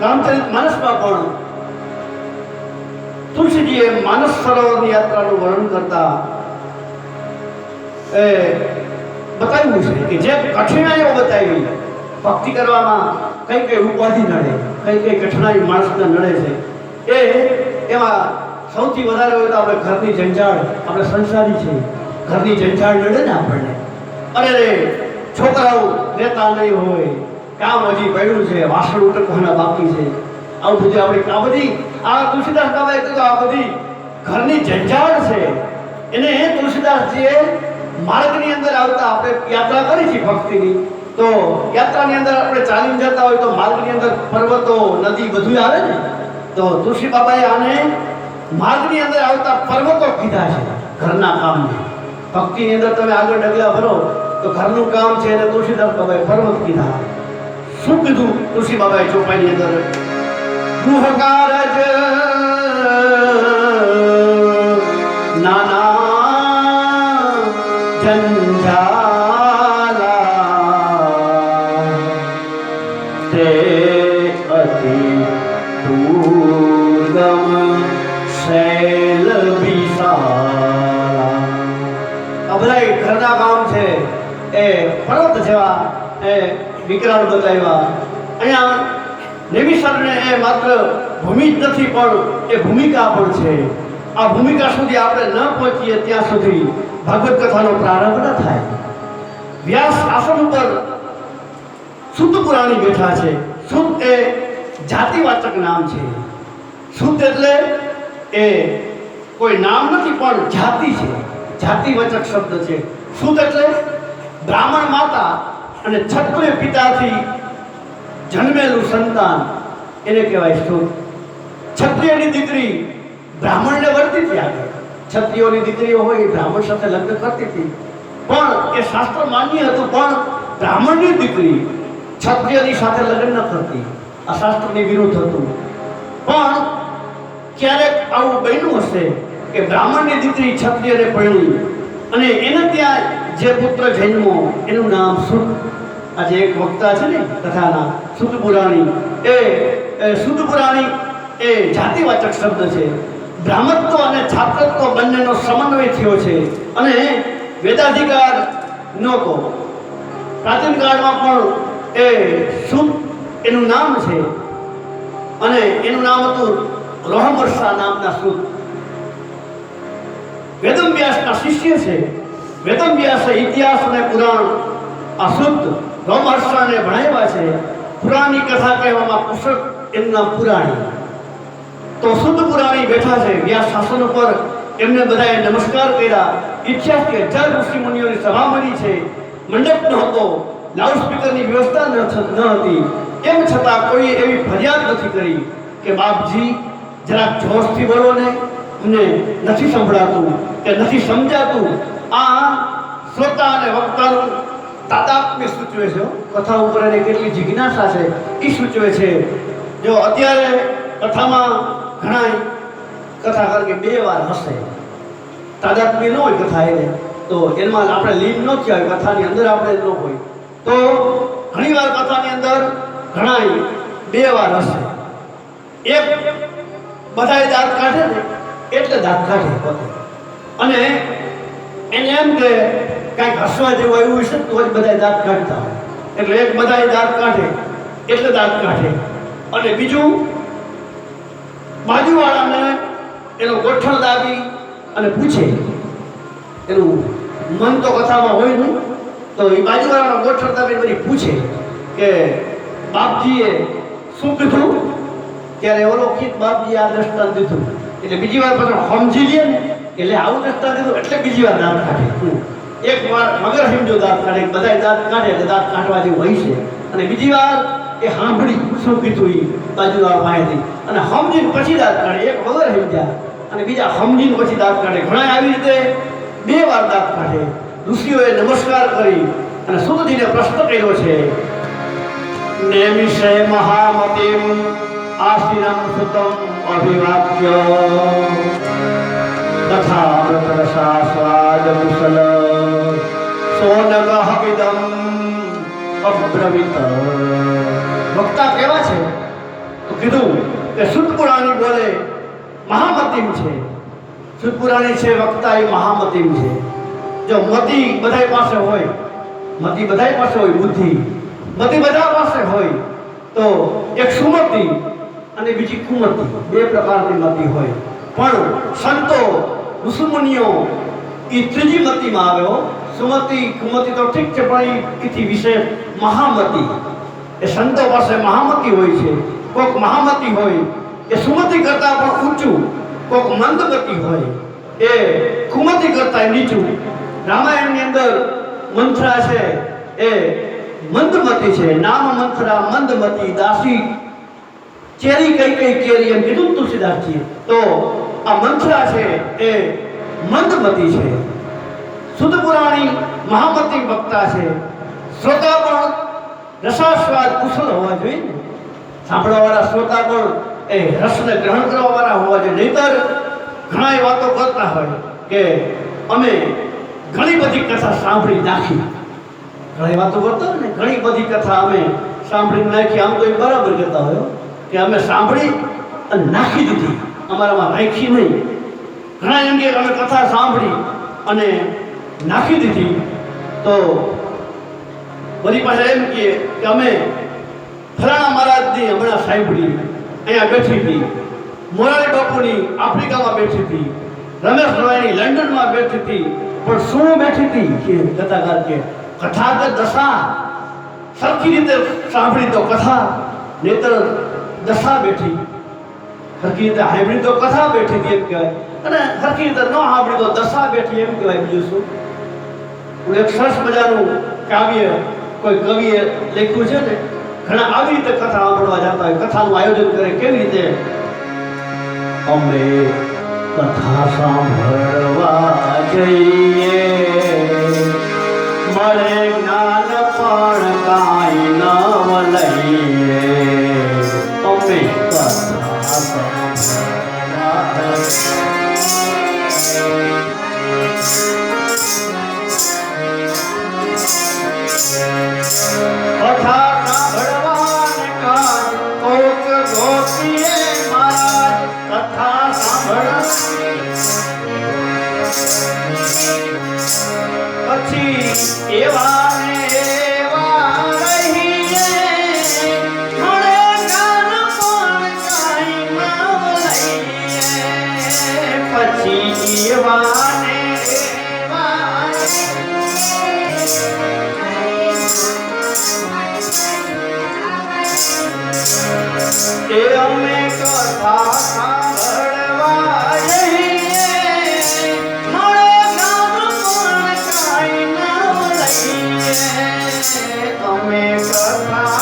રામચરિત માનસમાં પણ તુલસીજીએ માનસ સરોવરની યાત્રાનું વર્ણન કરતા એ બતાવ્યું છે કે જે કઠિનાઈઓ બતાવી ભક્તિ કરવામાં કઈ કઈ ઉપાધિ નડે, કઈ કઈ કઠિનાઈ માણસને નડે છે, એમાં સૌથી વધારે હોય તો આપણે ઘરની જંજાળ, આપણે સંસારી છીએ, ઘરની જંજાળ નડે ને આપણને. અરે રે છોકરાઓ રહેતા નહીં હોય, કામ હજી પડ્યું છે, વાસણ ઉટકવાના બાકી છે, આવું બધું આપણે આ તુલસીદાસ બાબાએ કીધું આ બધી ઘરની જંજાળ છે. એને તુલસીદાસજીએ માર્ગની અંદર આવતા આપણે યાત્રા કરી છે ભક્તિની, તો યાત્રાની અંદર આપણે ચાલીને જતા હોય તો માર્ગની અંદર પર્વતો, નદી બધું આવે ને, તો તુલસી બાબાએ આને માર્ગની અંદર આવતા પર્વતો કીધા છે ઘરના કામને. ભક્તિની અંદર તમે આગળ ડગલા ભરો તો ઘરનું કામ છે એને તુલસીદાસ બાબાએ પર્વત કીધા. શું કીધું તુલસી બાબાએ ચોપાઈની અંદર? ગૃહ કારજ નાના જંજાલા તે અતિ દુર્ગમ શૈલ વિશાલા. આ બધા ઘરના કામ છે એ પર્વત જેવા એ વિકરાળ બતાવ્યા. અહીંયા નિમિષરને એ માત્ર ભૂમિ જ નથી પણ એ ભૂમિકા પણ છે. આ ભૂમિકા સુધી આપણે ન પહોંચીએ ત્યાં સુધી ભાગવત કથાનો પ્રારંભ ન થાય. વ્યાસ આશ્રમ ઉપર સુત પુરાણી બેઠા છે. સુત એ જાતિવાચક નામ છે. સુત એટલે એ કોઈ નામ નથી પણ જાતિ છે, જાતિવાચક શબ્દ છે. સુત એટલે બ્રાહ્મણ માતા અને ક્ષત્રિય પિતાથી જન્મેલું સંતાન, એને કહેવાય સુત. ક્ષત્રિયની દીકરી બ્રાહ્મણને વર્તી હતી. આગળ ક્ષત્રિયોની દીકરીઓ હોય એ બ્રાહ્મણ સાથે લગ્ન કરતી હતી, પણ એ શાસ્ત્ર માન્ય હતું. પણ બ્રાહ્મણની દીકરી ક્ષત્રિયની સાથે લગ્ન ન કરતી, આ શાસ્ત્રની વિરુદ્ધ હતું. પણ ક્યારેક આવું બન્યું હશે કે બ્રાહ્મણની દીકરી ક્ષત્રિયને પરણી અને એને ત્યાં જે પુત્ર જન્મો એનું નામ સુત. આજે એક વક્તા છે ને કથાના, સુત પુરાણી, એ સુત પુરાણી એ જાતિવાચક શબ્દ છે. બ્રાહ્મણત્વ અને છાત્રત્વ બંનેનો સમન્વય થયો છે. અને વેદાધિકાર નહોતો. પ્રાચીન કાળમાં પણ એ સુત એનું નામ છે અને એનું નામ હતું રોહમર્ષા નામના સુત. વેદવ્યાસના શિષ્ય છે. વેદવ્યાસે ઇતિહાસ અને પુરાણ આ સુત રોમહર્ષાને ભણાવ્યા છે. પુરાણની કથા કહેવામાં પુસ્તક એનું નામ પુરાણી. તો સુત પુરાણી બેઠા છે વ્યાસ શાસન ઉપર. એમને બધાએ નમસ્કાર કર્યા. ઇતિહાસ કે 1000 ઋષિ મુનિઓની સભા મળી છે. મંડપ નહોતો, લાઉડસ્પીકરની વ્યવસ્થા ન હતી. એમ છતાં કોઈ એવી ફરિયાદ નથી કરી કે બાપજી જરાક જોશથી બોલો ને, અમને નથી સંભળાતું કે નથી સમજાતું. આ શ્રોતા અને વક્તાનું તાદાત્મ્ય સૂચવે છે. કથા ઉપર એને કેટલી જિજ્ઞાસા છે એ સૂચવે છે. જો અત્યારે કથામાં ઘણા કથાકાર કે 2 વાર હશે, તાદાત્મ્ય ન હોય કથા એને, તો એમાં આપણે લીન ન થયા હોય, કથાની અંદર આપણે ન હોય, તો ઘણી વાર કથાની અંદર ઘણા 2 વાર હશે. એક બધાએ દાંત કાઢે ને એટલે દાંત કાઢે પોતે, અને એને એમ કે કાંઈક હસવા જેવું આવ્યું હશે તો જ બધાએ દાંત કાઢતા હોય. એટલે એક બધાએ દાંત કાઢે એટલે દાંત કાઢે. અને બીજું બાજુવાળાને એનો ગોઠણ દાબી અને પૂછે. એનું મન તો કથામાં હોય નહીં, તો એ બાજુવાળાનો ગોઠણ દાબી બધી પૂછે કે બાપજીએ શું કીધું? ત્યારે અવલોકિત બાપજીએ આ દ્રષ્ટાંત દીધું. એટલે બીજી વાર પછી સમજી લે ને, એટલે આવું દ્રષ્ટાંત દીધું એટલે બીજી વાર દાંત કાઢે. એક વાર મગર સમજો દાંત કાઢે, બધા દાંત કાઢે એટલે દાંત કાઢવા જેવું હોય છે. અને બીજી વાર એ સાંભળી શું કીધું એ બાજુવાળા પાસેથી અને સમજીને પછી દાંત કાઢે. એક મગર સમજ્યા અને બીજા સમજીને પછી દાંત કાઢે. ઘણા આવી રીતે 2 વાર દાંત કાઢે. ઋષિઓએ નમસ્કાર કરી અને સુતજીને પ્રશ્ન કર્યો છે. નેમિષે મહામતિમ આશિરમ સુતમ અભિવાક્ય તથા પ્રસાસ્વાદ કુશલ સોનગહવિદમ અબ્રવીત. વક્તા કેવા છે તો કીધું કે સુત પુરાણી બોલે મહામતીમ છે. સુત પુરાણી છે વક્તા એ મહામતીમ છે. જો મતી બધાય પાસે હોય, મતી બધાય પાસે હોય, બુદ્ધિ મતી બધા પાસે હોય, તો એક સુમતી અને બીજી કુમતી, બે પ્રકારની મતી હોય. પણ સંતો ઋષિમુનિઓ એ ત્રીજી મતીમાં આવ્યો. સુમતી કુમતી તો ઠીક છે, પણ એથી વિશેષ મહામતી. એ સંતો પાસે મહામતી હોય છે. કોક મહામતી હોય એ સુમતી કરતા પણ ઊંચું, કોક મંદમતી હોય એ કુમતી કરતા નીચું. રામાયણની અંદર મંથરા છે એ મંદમતી છે. નામ મંથરા મંદમતી દાસી ચેરી કઈ કઈ કેરી એમ કીધું તુલસીદાસજીએ. તો આ મંથરા છે એ મંદમતી છે. સુત પુરાણી મહામતી વક્તા છે. શ્રોતા પણ રસાસ્વાદ કુશળ હોવા જોઈએ ને. સાંભળવાવાળા શ્રોતા પણ એ રસને ગ્રહણ કરવાવાળા હોવા જોઈએ. નહીતર ઘણા વાતો કરતા હોય કે અમે ઘણી બધી કથા સાંભળી નાખી. ઘણી વાતો કરતા હોય ને, ઘણી બધી કથા અમે સાંભળી નાખી. આમ તો એ બરાબર કહેતા હોય કે અમે સાંભળી અને નાખી દીધી, અમારામાં રાખી નહીં. ઘણા એમ કે અમે કથા સાંભળી અને નાખી દીધી. તો બધી પાસે એમ કે અમે ફલાણા મહારાજની હમણાં સાંભળી, અહીંયા બેઠી હતી. મોરારી બાપુની આફ્રિકામાં બેઠી હતી. રમેશ રવાઈની લંડનમાં બેઠી હતી. પણ શું બેઠી હતી કે કથાકાર કે કથા તો દશા સરખી રીતે સાંભળી તો કથા, નહીતર દશા બેઠી. સરખી રીતે સાંભળી તો કથા બેઠી હતી એમ કહેવાય, અને સરખી રીતે ન સાંભળી તો દશા બેઠી એમ કહેવાય. બીજું શું? એક સરસ મજાનું કાવ્ય કોઈ કવિએ લખ્યું છે ને, ઘણા આવી રીતે કથા સાંભળવા જતા હોય, કથાનું આયોજન કરે. કેવી રીતે? અમે કથા સાંભળવા જઈએ, મળે જ્ઞાન પણ કાંઈ ન લઈએ. અમે કથા સાંભળવા એવા ને એવા રહીએ, મળે જ્ઞાન પણ કાંઈ ન લઈએ. પછી એવા ને એવા એ અમે કથા સાંભળવા જઈએ, મળે જ્ઞાન પણ કાંઈ ન લઈએ. અમે કથા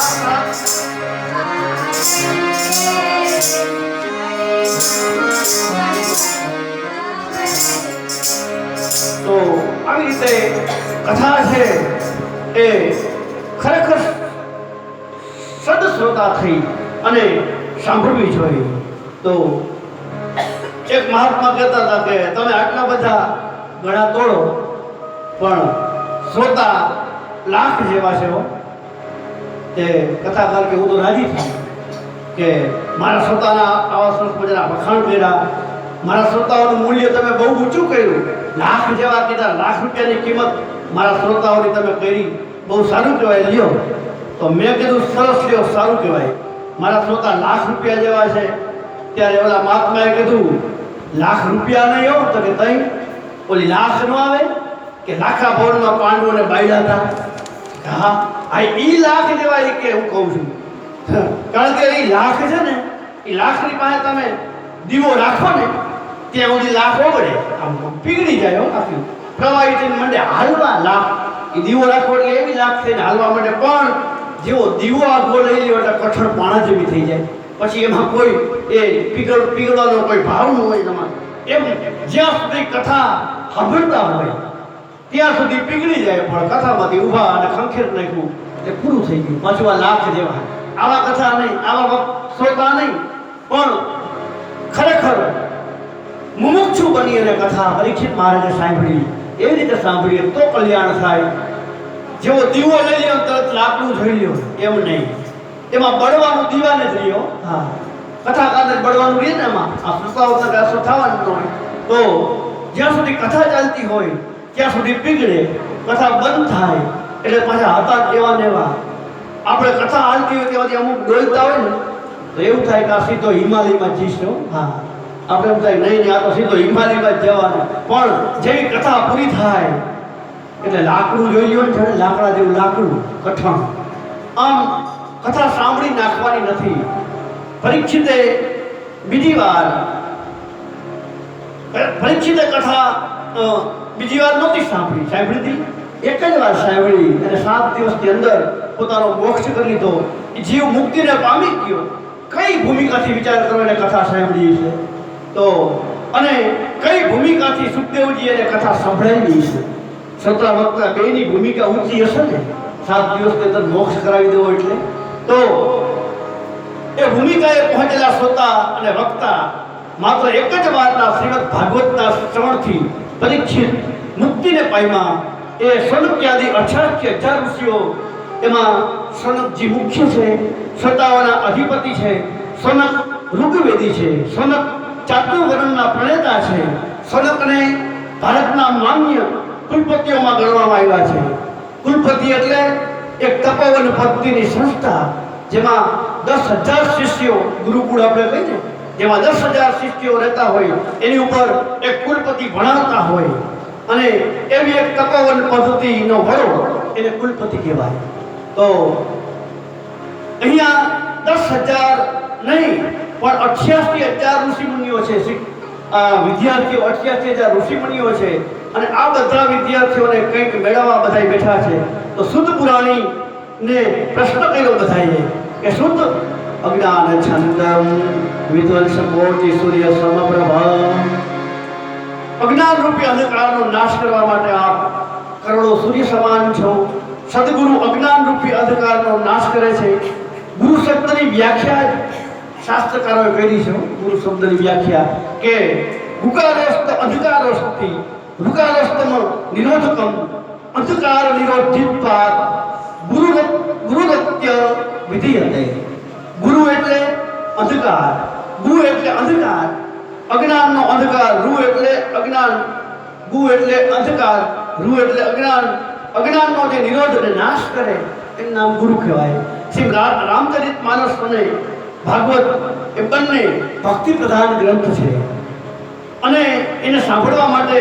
તો આવી રીતે કથા છે એ ખરેખર સદશ્રોતા થઈ અને સાંભળવી જોઈએ. તો એક મહાત્મા કહેતા હતા કે તમે આટલા બધા ગળા તોડો પણ શ્રોતા લાખ જેવા છે. તે કથાકાર કે હું તો રાજી છું કે મારા શ્રોતાના આવા સરસ મજાના વખાણ કર્યા, મારા શ્રોતાઓનું મૂલ્ય તમે બહુ ઊંચું કર્યું. લાખ જેવા કીધા, લાખ રૂપિયાની કિંમત મારા શ્રોતાઓની તમે કરી, બહુ સારું કહેવાય. લ્યો. તો મેં કીધું સરસ લ્યો, સારું કહેવાય. મારા શ્રોતા લાખ રૂપિયા જેવા છે. ત્યારે ઓલા મહાત્માએ કીધું લાખ રૂપિયા નહીં હો. તો કે તઈ ઓલી લાખ ન આવે કે લાખા ભવનમાં પાંડવોને બાયડા હતા. હા આ ઈ લાખ જેવા એ કે હું કહું છું. કારણ કે એ લાખ છે ને, એ લાખની પાસે તમે દીવો રાખો ને ત્યાં સુધી લાખ ઓગળે, આમ પીગળી જાય. આખી પ્રવાહી થઈને મંડે હાલવા લાખ. એ દીવો રાખો એટલે એવી લાખ થઈને હાલવા માંડે. પણ જેવો દીવો આખો લઈ લ્યો એટલે કઠણ પાણા જેવી થઈ જાય. પછી એમાં કોઈ એ પીગળવાનો કોઈ ભાવ ન હોય તમારે. એમ જ્યાં સુધી કથા સાંભળતા હોય ત્યાં સુધી પીગળી જાય, પણ કથામાંથી ઊભા અને ખંખેર નાખ્યું એટલે પૂરું થઈ ગયું. પાછું આ લાખ જેવા આવા કથા નહીં, આવા શ્રોતા નહીં, પણ ખરેખર મુમુક્ષુ બની અને કથા પરીક્ષિત મહારાજે સાંભળી એવી રીતે સાંભળીએ તો કલ્યાણ થાય. જેવો દીવો લઈ લ્યો તરત લાકડું જોઈ લ્યો એમ નહીં. એમાં બળવાનું દીવાને જ રહ્યો. હા, કથાકારને બળવાનું રહે ને એમાં આ શ્રોતાઓને અસર થવાનું ન હોય. તો જ્યાં સુધી કથા ચાલતી હોય ત્યાં સુધી પીગળે, કથા બંધ થાય એટલે પાછા હતા એવા ને એવા. આપણે કથા હાલતી હોય ત્યાંથી અમુક ડોલતા હોય ને તો એવું થાય કે આ સીધો હિમાલયમાં જઈશો. હા, આપણે એમ થાય નહીં આ તો સીધો હિમાલયમાં જ જવાનો. પણ જેવી કથા પૂરી થાય એટલે લાકડું જોઈ લ્યો ને, જાણે લાકડા જેવું લાકડું કઠણ. આમ કથા સાંભળી નાખવાની નથી. પરીક્ષિતે બીજી વાર કથા બીજી વાર નહોતી સાંભળી હતી, એક જ વાર સાંભળી અને 7 દિવસની અંદર પોતાનો મોક્ષ કરી લીધો. જીવ મુક્તિને પામી ગયો. કઈ ભૂમિકાથી વિચાર કરો એને કથા સાંભળી છે તો, અને કઈ ભૂમિકાથી સુખદેવજી એને કથા સંભળાવી છે. શ્રોતા વક્તા બેની ભૂમિકા ઊંચી હશે ને, 7 દિવસની અંદર મોક્ષ કરાવી દેવો એટલે. તો એ ભૂમિકાએ પહોંચેલા શ્રોતા અને વક્તા માત્ર એક જ વારના શ્રીમદ ભાગવતના શ્રવણથી પરીક્ષિત મુક્તિને પામ્યા. એ સનક્યાદી 88,000 ઋષિઓ, એમાં સનકજી મુખ્ય છે, શ્રોતાઓના અધિપતિ છે. સનક ઋગ્વેદી છે, સનક ચાતુર્વર્ણના પ્રણેતા છે. સનકને ભારતના માન્ય કુલપતિઓમાં ગણવામાં આવ્યા છે. કુલપતિ એટલે એક તપોવન પદ્ધતિની સંસ્થા જેમાં 10,000 શિષ્યો, ગુરુકુળ આપણે કહીએ ને, જેમાં 10,000 શિષ્યો રહેતા હોય, એની ઉપર એક કુલપતિ ભણાવતા હોય અને એવી એક તપોવન પદ્ધતિનો વડો એને કુલપતિ કહેવાય. તો અહીંયા 10,000 નહીં પણ 88,000 ઋષિમુનિઓ છે. વિદ્યાર્થીઓ 88,000 ઋષિમુનિઓ છે અને આ બધા વિદ્યાર્થીઓને કંઈક મેળવવા બધા બેઠા છે. તો શુદ્ધ પુરાણી ને પ્રશ્ન કર્યો બધાએ કે શુદ્ધ અજ્ઞાન છંદમ વિધ્વંસમોર્તિ સૂર્ય સમપ્રભા, અજ્ઞાન રૂપી અંધકારનો નાશ કરવા માટે આપ કરોડો સૂર્ય સમાન છો. સદગુરુ અજ્ઞાન રૂપી અંધકારનો નાશ કરે છે. ગુરુ શબ્દની વ્યાખ્યા શાસ્ત્રકારોએ કરી છે. ગુરુ શબ્દની વ્યાખ્યા કે ગુકારોસ્ત અંધકારોસ્તિ ઋકારોસ્તમ નિરોધકમ અંધકાર નિરોધિત્વાત ગુરુરત્ય વિધીયતે. ગુરુ એટલે અંધકાર, ગુ એટલે અંધકાર, અજ્ઞાનનો અંધકાર, રૂ એટલે અજ્ઞાન, ગુ એટલે અંધકાર, રૂ એટલે અજ્ઞાન. અજ્ઞાનનો જે નિરોધ અને નાશ કરે એનું નામ ગુરુ કહેવાય. શ્રી રામચરિત માનસ અને ભાગવત એ બંને ભક્તિ પ્રધાન ગ્રંથ છે અને એને સાંભળવા માટે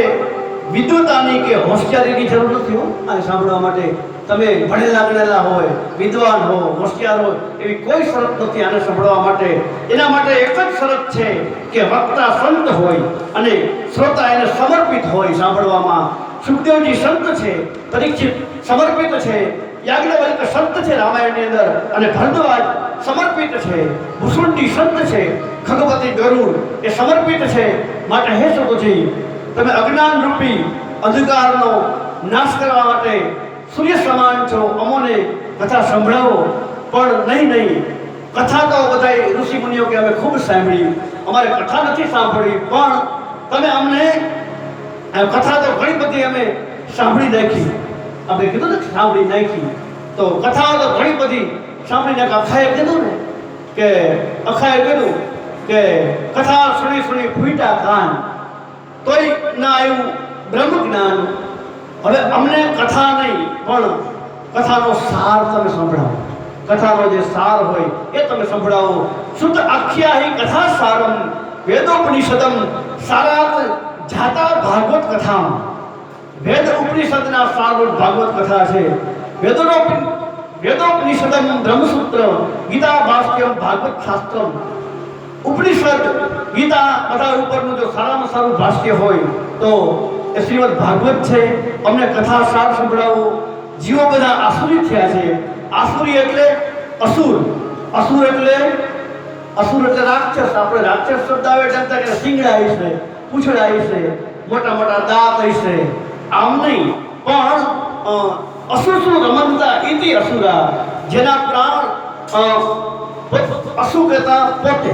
વિદ્વતાની કે હોશિયારીની જરૂર નથી. આને સાંભળવા માટે તમે ભણેલા ગણેલા હોય, વિદ્વાન હો, હોશિયાર હોય એવી કોઈ શરત નથી આને સાંભળવા માટે. એના માટે એક જ શરત છે કે વક્તા સંત હોય અને શ્રોતા એને સમર્પિત હોય સાંભળવામાં. સુખદેવજી સંત છે, પરીક્ષિત સમર્પિત છે, યાજ્ઞવલ્ક સંત છે રામાયણની અંદર અને ભરદ્વાજ સમર્પિત છે, ભૂષુંડી સંત છે, ખગવતી ગરુડ એ સમર્પિત છે. માટે હે સતુજી, તમે અજ્ઞાન રૂપી અંધકારનો નાશ કરવા માટે સૂર્ય સમાન છો. અમોને કથા સંભળાવો. પણ નહીં, કથા તો બધા ઋષિ મુનિઓ કે અમે ખૂબ સાંભળી, અમારે કથા નથી સાંભળી, પણ તમે અમને કથા તો ઘણી બધી અમે સાંભળી નાખી. આપણે કીધું ને સાંભળી નાખી, તો કથાઓ તો ઘણી બધી સાંભળી નાખી. અખાએ કીધું ને કે અખાએ કીધું કે કથા સુણી ફૂટા કાન તોય ના આવ્યું બ્રહ્મ જ્ઞાન. હવે અમને કથા નહીં પણ કથાનો સાર તમે સંભળાવો. કથાનો જે સાર હોય એ તમે સંભળાવો. શુદ્ધ આખ્યાહી કથા સારમ વેદોપનિષદમ સારાત જાતા ભાગવત કથા. વેદ ઉપનિષદના સારરૂપ ભાગવત કથા છે. વેદોપનિષદમ બ્રહ્મસૂત્ર ગીતા ભાષ્યમ ભાગવત શાસ્ત્રમ. ઉપનિષદ ગીતા બધા ઉપરનું જો સારામાં સારું ભાષ્ય હોય તો એ શ્રીમદ ભાગવત છે. અમને કથા સાર સંભળાવો. જીવો બધા આસુરી થયા છે. આસુરી એટલે અસુર, અસુર એટલે રાક્ષસ. આપણે રાક્ષસ શબ્દ આવે એટલે કે સિંગડા હશે, પૂંછડા હશે, મોટા મોટા દાંત હશે, આમ નહીં. પણ અસુરસુ રમંતા ઇતિ અસુરા, જેના પ્રાણ અસુ કહેતા પોતે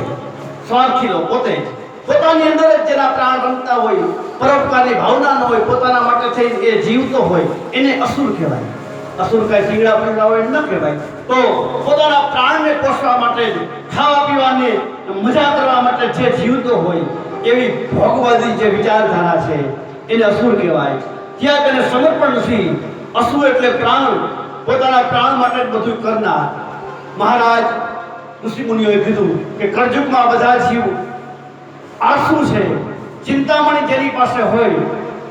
સ્વાર્થી લો, પોતાની અંદર જ જેના પ્રાણ રમતા હોય, પરોપકારની ભાવના ન હોય, પોતાના માટે થઈ એ જીવતો હોય એને અસુર કહેવાય. અસુર કાંઈ શીંગડા પીવડાવે એમ ન કહેવાય. તો પોતાના પ્રાણને પોષવા માટે, ખાવા પીવાની મજા કરવા માટે જે જીવતો હોય એવી ભોગવાદી જે વિચારધારા છે એને અસુર કહેવાય. ત્યાં તેને સમર્પણ નથી. અસુર એટલે પ્રાણ, પોતાના પ્રાણ માટે જ બધું કરનાર. મહારાજ ઋષિમુનિઓએ કીધું કે કળયુગમાં બધા જીવ આળસુ છે. ચિંતામણી જેની પાસે હોય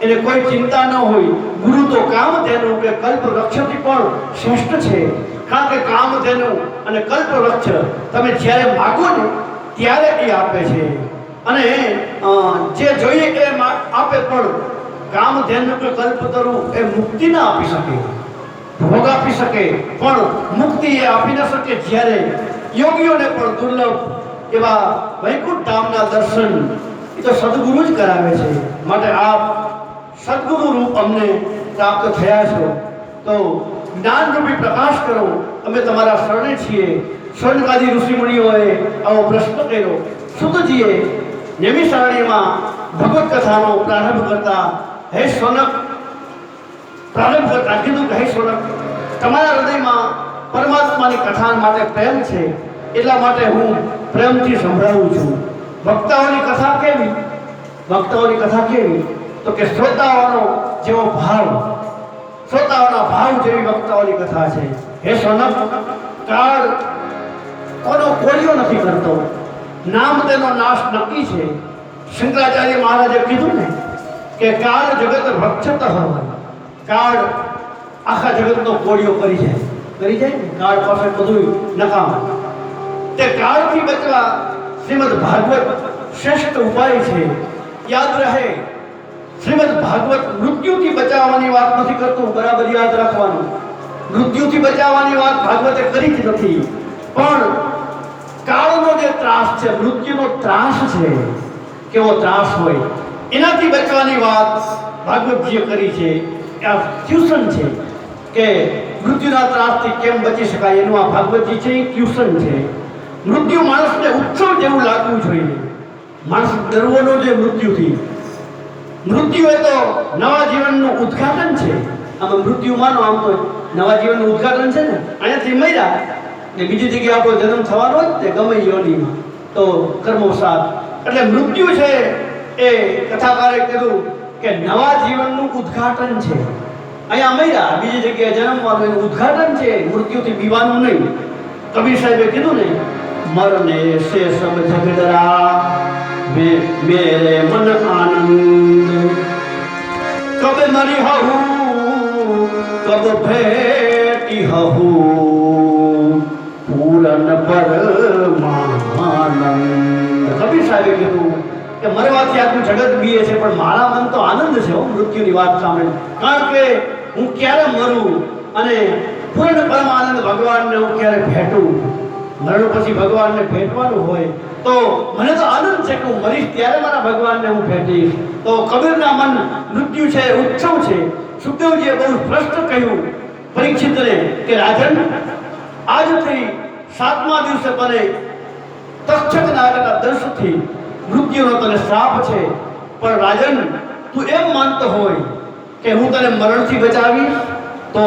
એને કોઈ ચિંતા ન હોય. ગુરુ તો કામધેનુ કે કલ્પવૃક્ષથી પણ શ્રેષ્ઠ છે. કારણ કે કામધેનુ અને કલ્પવૃક્ષ તમે જ્યારે માગો ને ત્યારે એ આપે છે, અને જે જોઈએ એ આપે. પણ કામધેનુ કે કલ્પતરુ એ મુક્તિ ના આપી શકે, ભોગ આપી શકે, પણ મુક્તિ એ આપી ન શકે. જ્યારે યોગીઓને પણ દુર્લભ એવા વૈકુંઠ ધામના દર્શન એ તો સદગુરુ જ કરાવે છે. માટે આપ સદગુરુ રૂપ અમને પ્રાપ્ત થયા છો, તો જ્ઞાનરૂપી પ્રકાશ કરો. અમે તમારા શરણે છીએ. સ્વર્ણકાદી ઋષિમુનિઓએ આવો પ્રશ્ન કર્યો. સુતજીએ નૈમિષારણ્યમાં ભગવત કથાનો પ્રારંભ કરતા હે સોનક કીધું કે હે સોનક, તમારા હૃદયમાં પરમાત્માની કથા માટે પ્રેમ છે, એટલા માટે હું પ્રેમથી સંભળાવું છું. વક્તાઓની કથા કેવી? વક્તાઓની કથા કેવી? તો કે શ્રોતાઓનો જેવો ભાવ, શ્રોતાઓના ભાવ જેવી વક્તાઓની કથા છે. હે સોનક, કાળ કોનો કોળિયો નથી કરતો, નામ તેનો નાશ નક્કી છે. શંકરાચાર્ય મહારાજે કીધું ને કે કાળ જગત ભક્ષત હોય. કાળ આખા જગતનો કોળિયો કરી જાય ને. કાળ પાસે બધું નકામ. તે કાળથી બચવા શ્રીમદ ભાગવત શ્રેષ્ઠ ઉપાય છે. યાદ રહે, શ્રીમદ ભાગવત મૃત્યુથી બચાવવાની વાત નથી કરતું, બરાબર યાદ રાખવાનું. મૃત્યુથી બચાવવાની વાત ભાગવતે કરી જ નથી, પણ કાળનો જે ત્રાસ છે, મૃત્યુનો ત્રાસ છે, કેવો ત્રાસ હોય એનાથી બચવાની વાત ભાગવતજીએ કરી છે. આ ટ્યુશન છે કે મૃત્યુના ત્રાસથી કેમ બચી શકાય એનું આ ભાગવતજી છે, એ ટ્યુશન છે. મૃત્યુ માણસને ઉત્સવ જેવું લાગવું જોઈએ. માણસ ડરવો ન જોઈએ મૃત્યુથી. મૃત્યુ એ તો નવા જીવનનું ઉદ્ઘાટન છે. આમાં મૃત્યુ માનો, આમ તો નવા જીવનનું ઉદ્ઘાટન છે ને. અહીંયાથી મર્યા ને બીજી જગ્યાએ આપણો જન્મ થવાનો જ તે ગમે યોનીમાં, તો કર્મોસાદ. એટલે મૃત્યુ છે એ કથાકારે કીધું કે નવા જીવનનું ઉદ્ઘાટન છે. અહીંયા મર્યા, બીજી જગ્યાએ જન્મવાનું એનું ઉદ્ઘાટન છે. મૃત્યુથી બીવાનું નહીં. કબીર સાહેબે કીધું ને, મરને સે સબ ઝગડરા મેરે મન આનંદ, કબ મરી હહુ કબ ભેટી હહુ પૂરન પરમાનંદ. કબીર સાહેબે કીધું કે મરવાથી આખું જગત બીએ છે, પણ મારા મન તો આનંદ છે મૃત્યુની વાત સાંભળે. કારણ કે હું ક્યારે મરું અને પૂર્ણ પરમાનંદ ભગવાનને હું ક્યારે ભેટું. મરણ પછી ભગવાનને ભેટવાનું હોય તો મને તો આનંદ છે કે હું મરીશ ત્યારે મારા ભગવાનને હું ભેટીશ. તો કબીરના મન મૃત્યુ છે, ઉત્સવ છે. સુખદેવજીએ બહુ સ્પષ્ટ કહ્યું પરીક્ષિતને કે રાજન, આજથી 7મા દિવસે બને તક્ષક નાગના દંશથી મૃત્યુનો તને શ્રાપ છે. પણ રાજન, તું એમ માનતો હોય કે હું તને મરણથી બચાવીશ તો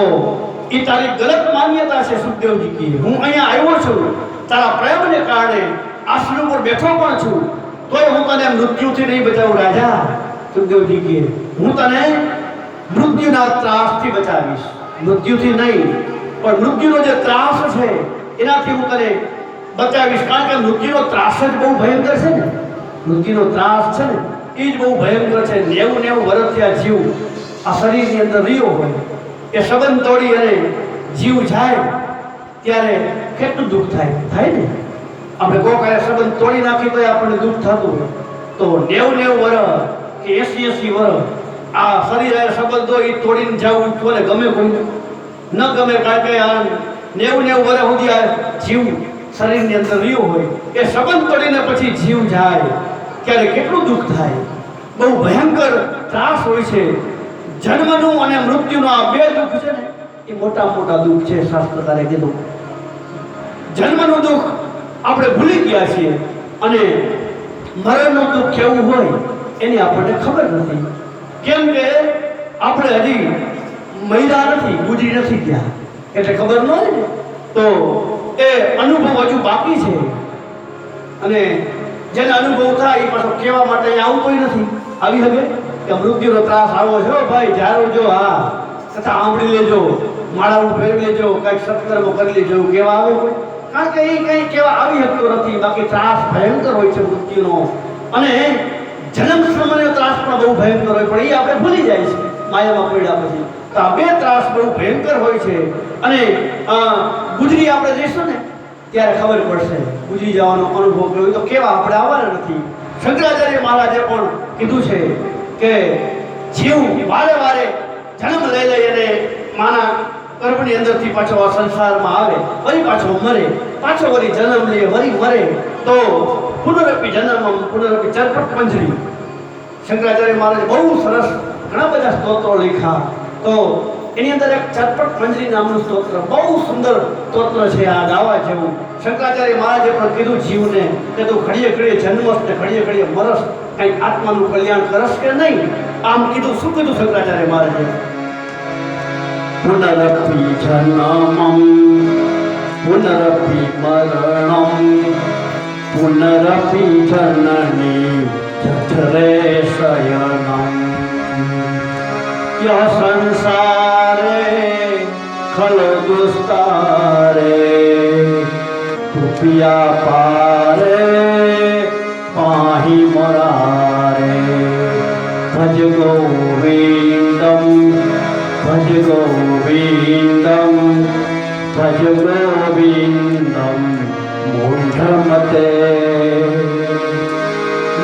એ તારી ગલત માન્યતા છે. સુખદેવજી કહે, હું અહીંયા આવ્યો છું તારા પ્રેમને કારણે, આસન ઉપર બેઠો પણ છું, તોય હું તને મૃત્યુથી નહીં બચાવું રાજા. સુખદેવજી કહે, હું તને મૃત્યુના ત્રાસથી બચાવીશ, મૃત્યુથી નહીં, પણ મૃત્યુનો જે ત્રાસ છે એનાથી હું તને બચાવીશ. કારણ કે મૃત્યુનો ત્રાસ જ બહુ ભયંકર છે ને. મૃત્યુનો ત્રાસ છે ને એ જ બહુ ભયંકર છે. 90 વર્ષથી આ જીવ આ શરીરની અંદર રહ્યો હોય, એ સંબંધ તોડી અને જીવ જાય ત્યારે કેટલું દુઃખ થાય ને. આપણે કોઈ કાંઈ સંબંધ તોડી નાખી તો આપણને દુઃખ થતું હોય. તો 90 વર્ષ કે 80 વર્ષ આ શરીર સંબંધો એ તોડીને જવું કોને ગમે? કોઈને ન ગમે. કારણ કે આ 90 વર્ષ સુધી આ જીવ શરીરની અંદર રહ્યો હોય, એ સંબંધ તોડીને પછી જીવ જાય ત્યારે કેટલું દુઃખ થાય. બહુ ભયંકર ત્રાસ હોય છે. જન્મનું અને મૃત્યુનો આ બે દુઃખ છે ને એ મોટા દુઃખ છે. શાસ્ત્રકારે કીધું જન્મનું દુઃખ આપણે ભૂલી ગયા છીએ, અને મરણનું દુઃખ કેવું હોય એની આપણને ખબર નથી. કેમ કે આપણે હજી મહિલા નથી, ગુજરી નથી ત્યાં, એટલે ખબર ન હોય ને. તો એ અનુભવ હજુ બાકી છે, અને જેને અનુભવ થાય એ પાછો કહેવા માટે અહીંયા આવતોય નથી. આવી હવે કે મૃત્યુનો ત્રાસ આવો છે ભાઈ, જારો જો, હા તથા સાંભળી લેજો, માળાનું ફેરવી લેજો, કંઈક સત્કર્મ કરી લેજો, એવું કહેવા આવે કોઈ? કારણ કે એ કંઈ કહેવા આવી શકતો નથી. બાકી ત્રાસ ભયંકર હોય છે મૃત્યુનો, અને જન્મ સમયનો ત્રાસ પણ બહુ ભયંકર હોય, પણ એ આપણે ભૂલી જાય છે માયામાં પડ્યા પછી. તો આ બે ત્રાસ બહુ ભયંકર હોય છે, અને ગુજરી આપણે જઈશું ને ત્યારે ખબર પડશે ગુજરી જવાનો અનુભવ કર્યો તો કેવા આપણે આવવાના નથી. શંકરાચાર્ય મહારાજે પણ કીધું છે કે જીવ વારે વારે જન્મ લઈ લઈ અને માના ગર્ભની અંદરથી પાછો આ સંસારમાં આવે, વળી પાછો મરે, પાછો વળી જન્મ લે, વળી મરે, તો પુનરપી જન્મ પુનરપી ચરપટ પંજરી. શંકરાચાર્ય મહારાજે બહુ સરસ ઘણા બધા સ્તોત્રો લખ્યા. તો એની અંદર એક ચરપટ પંજરી નામનું સ્તોત્ર, બહુ સુંદર સ્તોત્ર છે, આ ગાવા જેવું. શંકરાચાર્ય મહારાજે પણ કીધું જીવને કે તું ઘડીએ ઘડીએ જન્મસ ને ઘડીએ ઘડીએ મરસ, કંઈક આત્માનું કલ્યાણ કરસ કે નહીં? આમ કીધું. શું કીધું શંકરાચાર્ય મહારાજે? પુનરપી જન્મમ પુનરપી મરણમ પુનરપી જનની જઠરે શયનમ યહ સંસારે ખલો દુસ્તારે તુપિયા પારે પાહી મરારે ભજ ગોવિંદમ ભજ ગોવિંદમ ભજ ગોવિંદમ મૂઢમતે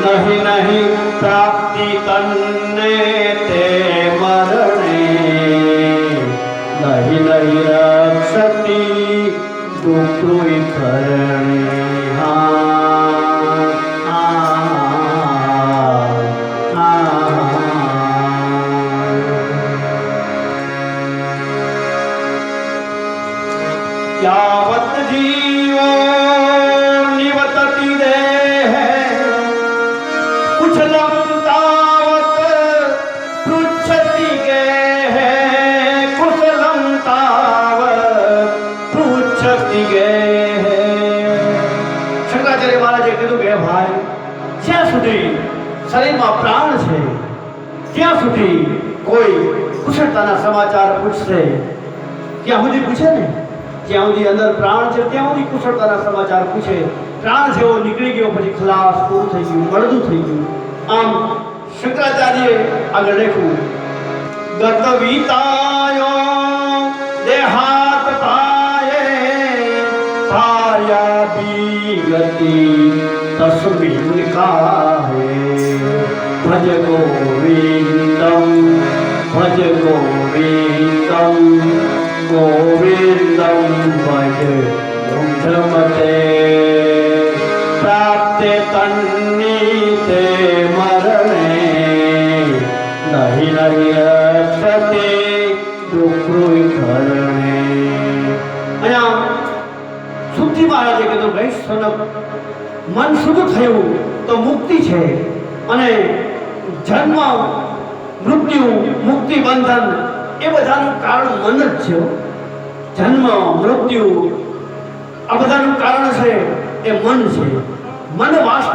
નહીં નહીં પ્રાપ્તિ તન્ને તે મરણે નહીં નહીં રક્ષતી દુઃખોઈ કરણે. यावत जीवो निवतति देह कुशलम तावत पृच्छति गेह कुशलम तावत पृच्छति गेह. શંકરાચાર્ય મહારાજે કીધું કે ભાઈ, જ્યાં સુધી શરીરમાં પ્રાણ છે ત્યાં સુધી કોઈ કુશળતાના સમાચાર પૂછશે, ત્યાં સુધી પૂછે ને, જ્યાં સુધી અંદર પ્રાણ છે ત્યાં સુધી કુશળતાના સમાચાર પૂછે. પ્રાણ જેવો નીકળી ગયો પછી ખલાસ, પૂરું થઈ ગયું, મળદું થઈ ગયું. આમ શંકરાચાર્યે આગળ લખ્યું, ગત વિતાયો દેહાત પાયે ભાર્યા વિગતિ તસ્મિન કાહે ભજ ગોવિંદમ ભજ ગોવિંદમ ગોવિંદમ ભજ મૂઢમતે પ્રાપ્તે તન્નીતે મરણે નહીં નહીં રક્ષતે દુઃખોઈ કરણે. અહીંયા શુદ્ધિ મહારાજે કીધું ભાઈ સનક, મન શુદ્ધ થયું તો મુક્તિ છે, અને જન્મ મૃત્યુ મુક્તિ બંધન એ બધાનું કારણ મન જ છે. જન્મ મૃત્યુ આ બધાનું કારણ છે એ મન છે. મન વાસના